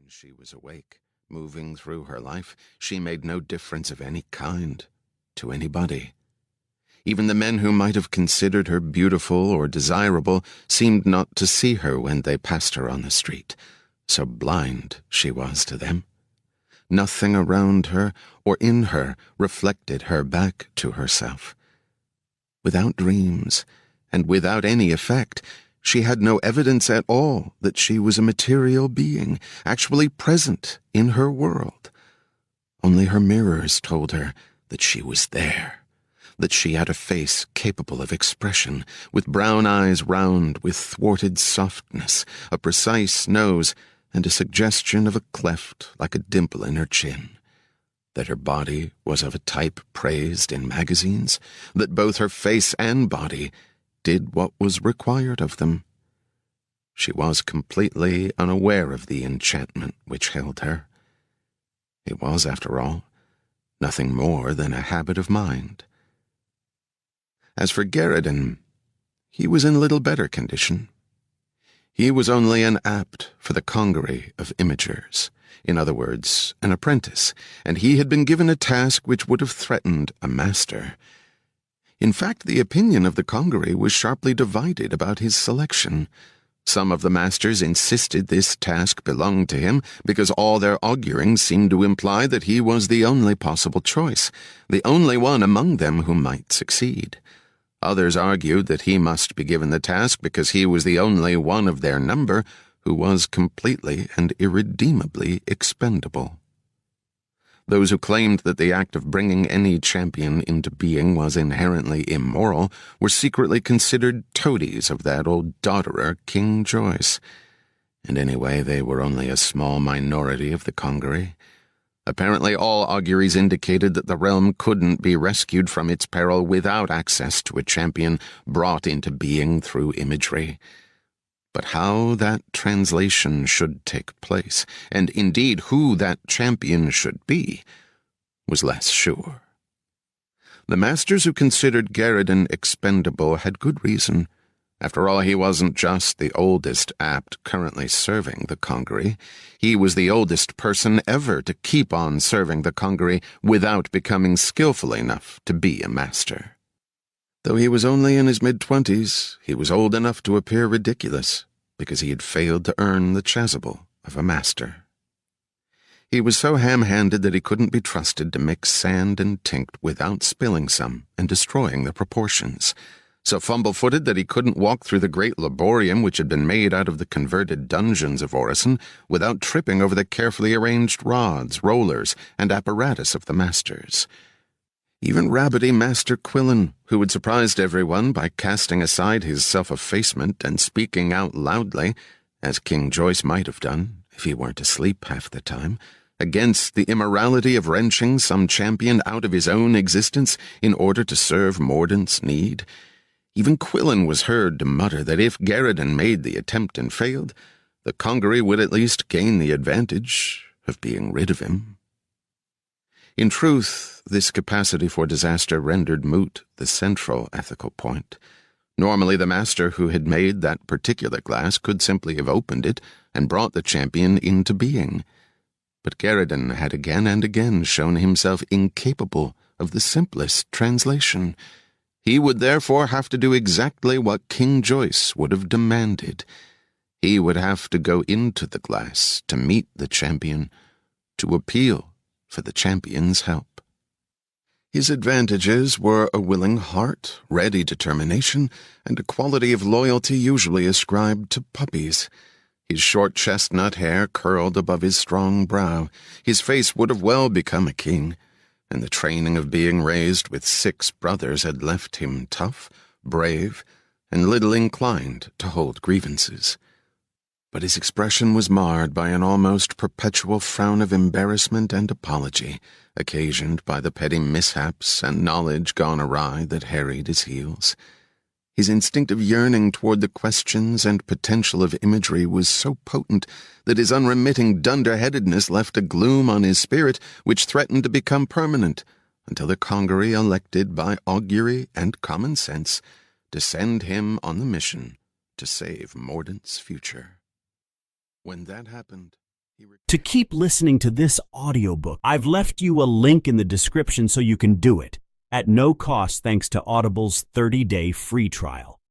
she was awake, moving through her life, she made no difference of any kind to anybody. Even the men who might have considered her beautiful or desirable seemed not to see her when they passed her on the street, so blind she was to them. Nothing around her or in her reflected her back to herself. Without dreams, and without any effect, she had no evidence at all that she was a material being, actually present in her world. Only her mirrors told her that she was there, that she had a face capable of expression, with brown eyes round with thwarted softness, a precise nose, and a suggestion of a cleft like a dimple in her chin. That her body was of a type praised in magazines, that both her face and body did what was required of them. She was completely unaware of the enchantment which held her. It was, after all, nothing more than a habit of mind. As for Garridan, he was in little better condition. He was only an apt for the congery of imagers, in other words, an apprentice, and he had been given a task which would have threatened a master. In fact, the opinion of the congery was sharply divided about his selection. Some of the masters insisted this task belonged to him because all their auguring seemed to imply that he was the only possible choice, the only one among them who might succeed. Others argued that he must be given the task because he was the only one of their number who was completely and irredeemably expendable. Those who claimed that the act of bringing any champion into being was inherently immoral were secretly considered toadies of that old dodderer, King Joyce. And anyway, they were only a small minority of the congery. Apparently all auguries indicated that the realm couldn't be rescued from its peril without access to a champion brought into being through imagery. But how that translation should take place, and indeed who that champion should be, was less sure. The masters who considered Garridan expendable had good reason. After all, he wasn't just the oldest apt currently serving the congery. He was the oldest person ever to keep on serving the congery without becoming skillful enough to be a master. Though he was only in his mid-20s, he was old enough to appear ridiculous, because he had failed to earn the chasuble of a master. He was so ham-handed that he couldn't be trusted to mix sand and tinct without spilling some and destroying the proportions, so fumble-footed that he couldn't walk through the great laborium which had been made out of the converted dungeons of Orison without tripping over the carefully arranged rods, rollers, and apparatus of the masters. Even rabbity Master Quillen, who had surprised everyone by casting aside his self-effacement and speaking out loudly, as King Joyce might have done, if he weren't asleep half the time, against the immorality of wrenching some champion out of his own existence in order to serve Mordaunt's need. Even Quillen was heard to mutter that if Garridan made the attempt and failed, the congery would at least gain the advantage of being rid of him. In truth, this capacity for disaster rendered moot the central ethical point. Normally, the master who had made that particular glass could simply have opened it and brought the champion into being. But Garridan had again and again shown himself incapable of the simplest translation. He would therefore have to do exactly what King Joyce would have demanded. He would have to go into the glass to meet the champion, to appeal for the champion's help. His advantages were a willing heart, ready determination, and a quality of loyalty usually ascribed to puppies. His short chestnut hair curled above his strong brow. His face would have well become a king, and the training of being raised with 6 brothers had left him tough, brave, and little inclined to hold grievances. But his expression was marred by an almost perpetual frown of embarrassment and apology, occasioned by the petty mishaps and knowledge gone awry that harried his heels. His instinctive yearning toward the questions and potential of imagery was so potent that his unremitting dunderheadedness left a gloom on his spirit which threatened to become permanent, until the congery elected by augury and common sense to send him on the mission to save Mordaunt's future. When that happened, To keep listening to this audiobook, I've left you a link in the description so you can do it, at no cost thanks to Audible's 30-day free trial.